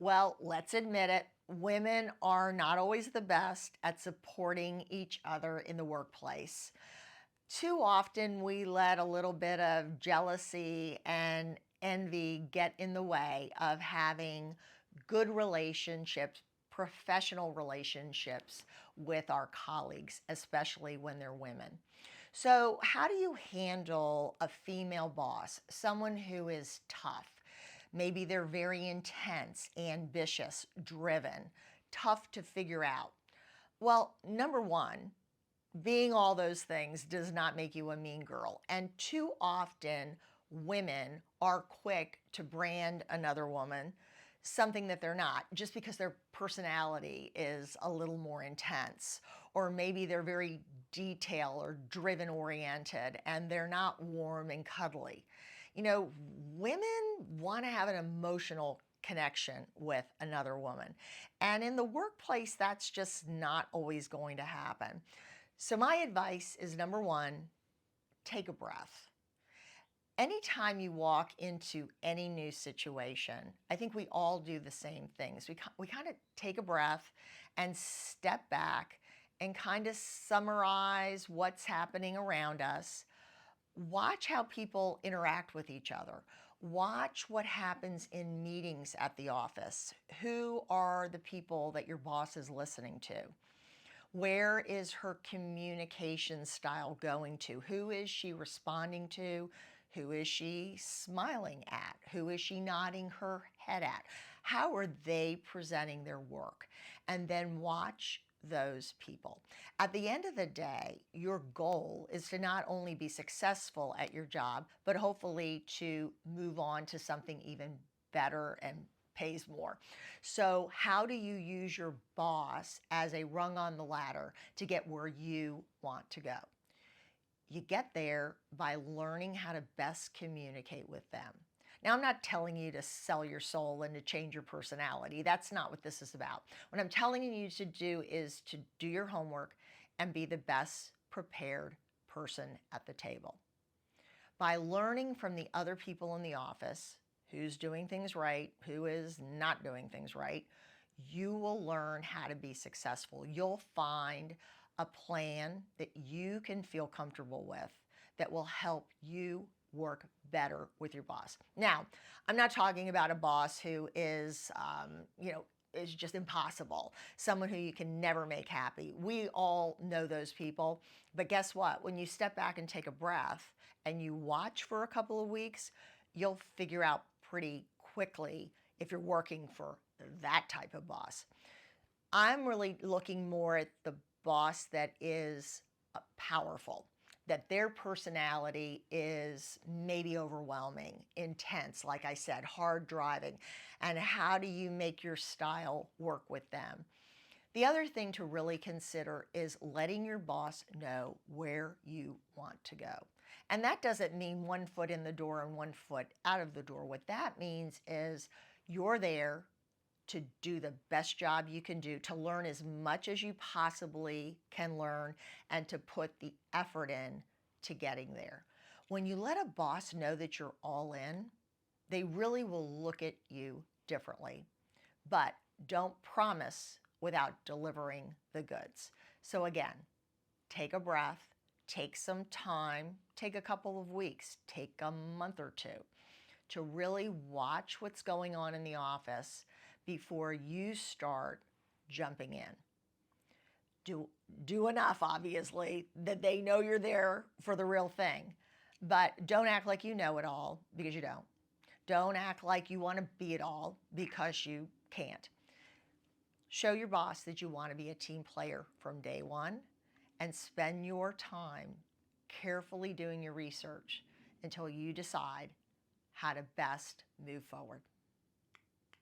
Well, let's admit it, women are not always the best at supporting each other in the workplace. Too often, we let a little bit of jealousy and envy get in the way of having good relationships, professional relationships with our colleagues, especially when they're women. So, how do you handle a female boss, someone who is tough? Maybe they're very intense, ambitious, driven, tough to figure out. Well, number one, being all those things does not make you a mean girl. And too often, women are quick to brand another woman something that they're not just because their personality is a little more intense, or maybe they're very detail or driven oriented and they're not warm and cuddly. Women want to have an emotional connection with another woman. And in the workplace, that's just not always going to happen. So, my advice is number one, take a breath. Anytime you walk into any new situation, I think we all do the same things. We kind of take a breath and step back and kind of summarize what's happening around us. Watch how people interact with each other. Watch what happens in meetings at the office. Who are the people that your boss is listening to? Where is her communication style going to? Who is she responding to? Who is she smiling at? Who is she nodding her head at? How are they presenting their work? And then watch those people. At the end of the day, your goal is to not only be successful at your job, but hopefully to move on to something even better and pays more. So, how do you use your boss as a rung on the ladder to get where you want to go? You get there by learning how to best communicate with them. Now, I'm not telling you to sell your soul and to change your personality. That's not what this is about. What I'm telling you to do is to do your homework and be the best prepared person at the table. By learning from the other people in the office, who's doing things right, who is not doing things right, you will learn how to be successful. You'll find a plan that you can feel comfortable with that will help you work better with your boss. Now, I'm not talking about a boss who is just impossible, someone who you can never make happy. We all know those people. But guess what? When you step back and take a breath and you watch for a couple of weeks, you'll figure out pretty quickly if you're working for that type of boss. I'm really looking more at the boss that is powerful, that their personality is maybe overwhelming, intense, like I said, hard driving. And how do you make your style work with them? The other thing to really consider is letting your boss know where you want to go. And that doesn't mean one foot in the door and one foot out of the door. What that means is you're there to do the best job you can do, to learn as much as you possibly can learn, and to put the effort in to getting there. When you let a boss know that you're all in, they really will look at you differently. But don't promise without delivering the goods. So again, take a breath, take some time, take a couple of weeks, take a month or two to really watch what's going on in the office before you start jumping in. Do enough, obviously, that they know you're there for the real thing. But don't act like you know it all, because you don't. Don't act like you want to be it all, because you can't. Show your boss that you want to be a team player from day one, and spend your time carefully doing your research until you decide how to best move forward.